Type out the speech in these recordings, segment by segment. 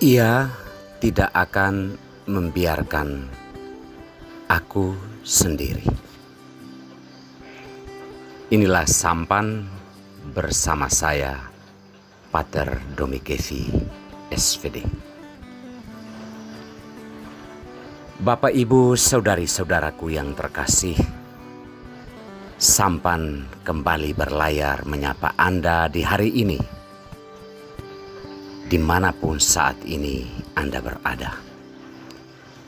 Ia tidak akan membiarkan aku sendiri. Inilah sampan bersama saya, Pater Domikevi, SVD. Bapak, Ibu, saudari-saudaraku yang terkasih, sampan kembali berlayar menyapa Anda di hari ini, dimanapun saat ini Anda berada.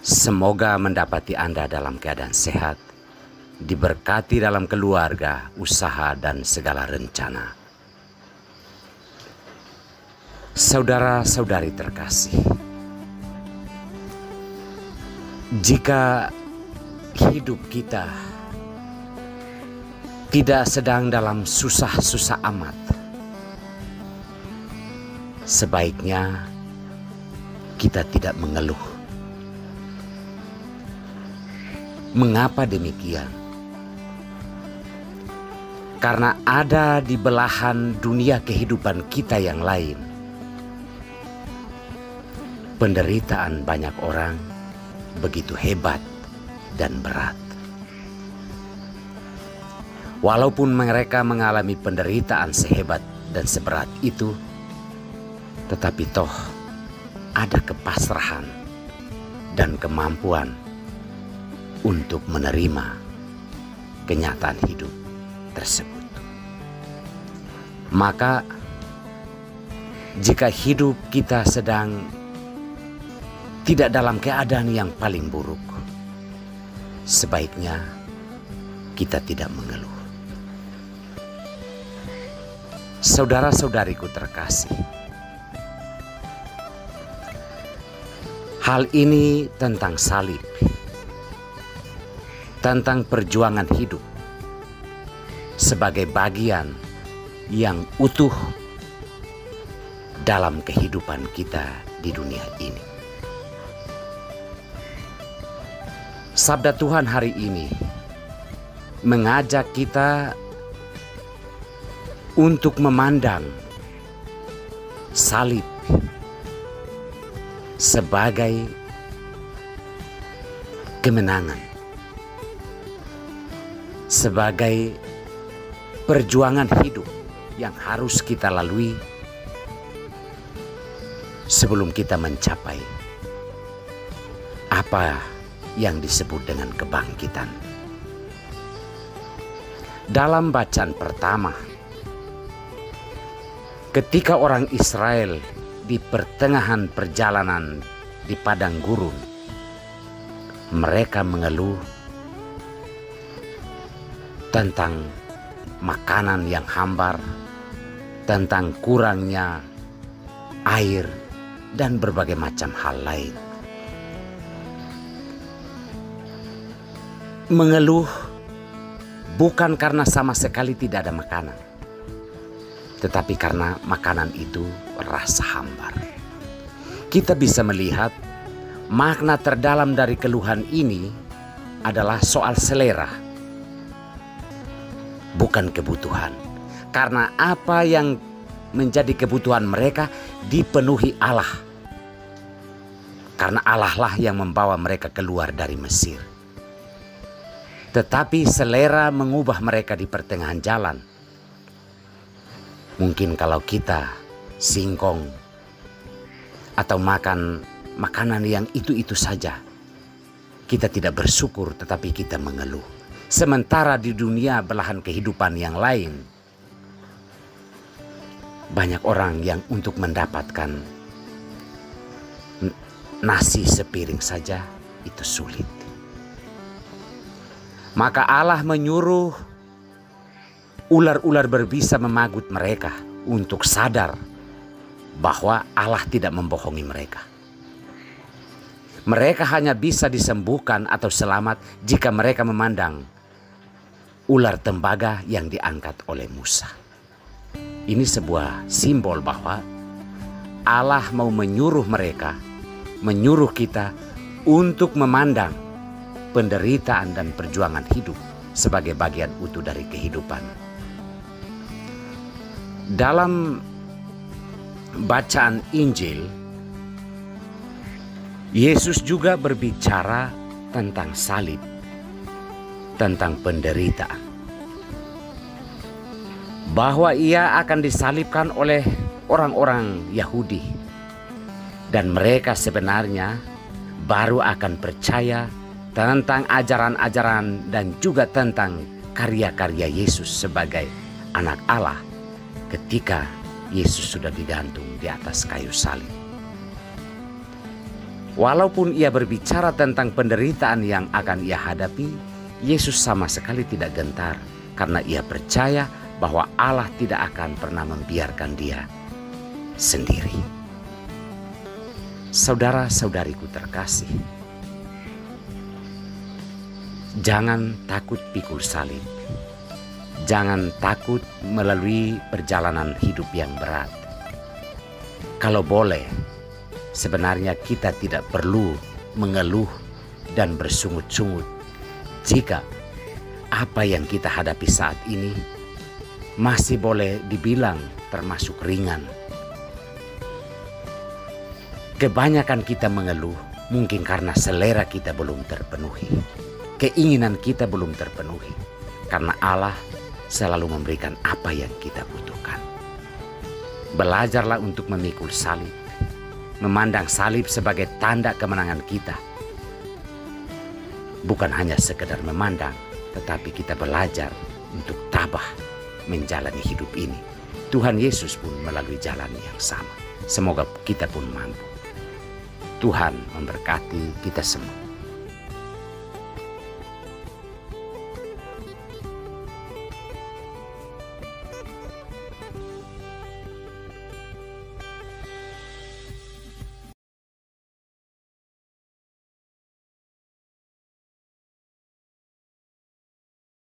Semoga mendapati Anda dalam keadaan sehat, diberkati dalam keluarga, usaha, dan segala rencana. Saudara-saudari terkasih, jika hidup kita tidak sedang dalam susah-susah amat, sebaiknya kita tidak mengeluh. Mengapa demikian? Karena ada di belahan dunia kehidupan kita yang lain, penderitaan banyak orang begitu hebat dan berat. Walaupun mereka mengalami penderitaan sehebat dan seberat itu, tetapi toh ada kepasrahan dan kemampuan untuk menerima kenyataan hidup tersebut. Maka jika hidup kita sedang tidak dalam keadaan yang paling buruk, sebaiknya kita tidak mengeluh. Saudara-saudariku terkasih, hal ini tentang salib, tentang perjuangan hidup sebagai bagian yang utuh dalam kehidupan kita di dunia ini. Sabda Tuhan hari ini mengajak kita untuk memandang salib sebagai kemenangan, sebagai perjuangan hidup yang harus kita lalui sebelum kita mencapai apa yang disebut dengan kebangkitan. Dalam bacaan pertama, ketika orang Israel di pertengahan perjalanan di padang gurun, mereka mengeluh tentang makanan yang hambar, tentang kurangnya air, dan berbagai macam hal lain. Mengeluh bukan karena sama sekali tidak ada makanan, tetapi karena makanan itu rasa hambar. Kita bisa melihat makna terdalam dari keluhan ini adalah soal selera, bukan kebutuhan. Karena apa yang menjadi kebutuhan mereka dipenuhi Allah. Karena Allah lah yang membawa mereka keluar dari Mesir. Tetapi selera mengubah mereka di pertengahan jalan. Mungkin kalau kita singkong atau makan makanan yang itu-itu saja, kita tidak bersyukur tetapi kita mengeluh. Sementara di dunia belahan kehidupan yang lain, banyak orang yang untuk mendapatkan nasi sepiring saja itu sulit. Maka Allah menyuruh ular-ular berbisa memagut mereka untuk sadar bahwa Allah tidak membohongi mereka. Mereka hanya bisa disembuhkan atau selamat jika mereka memandang ular tembaga yang diangkat oleh Musa. Ini sebuah simbol bahwa Allah mau menyuruh mereka, menyuruh kita untuk memandang penderitaan dan perjuangan hidup sebagai bagian utuh dari kehidupan. Dalam bacaan Injil, Yesus juga berbicara tentang salib, tentang penderitaan, bahwa ia akan disalibkan oleh orang-orang Yahudi, dan mereka sebenarnya baru akan percaya tentang ajaran-ajaran dan juga tentang karya-karya Yesus sebagai anak Allah ketika Yesus sudah digantung di atas kayu salib. Walaupun ia berbicara tentang penderitaan yang akan ia hadapi, Yesus sama sekali tidak gentar karena ia percaya bahwa Allah tidak akan pernah membiarkan dia sendiri. Saudara-saudariku terkasih, jangan takut pikul salib. Jangan takut melalui perjalanan hidup yang berat. Kalau boleh, sebenarnya kita tidak perlu mengeluh dan bersungut-sungut jika apa yang kita hadapi saat ini masih boleh dibilang termasuk ringan. Kebanyakan kita mengeluh mungkin karena selera kita belum terpenuhi. Keinginan kita belum terpenuhi. Karena Allah selalu memberikan apa yang kita butuhkan. Belajarlah untuk memikul salib. Memandang salib sebagai tanda kemenangan kita. Bukan hanya sekedar memandang, tetapi kita belajar untuk tabah menjalani hidup ini. Tuhan Yesus pun melalui jalan yang sama. Semoga kita pun mampu. Tuhan memberkati kita semua.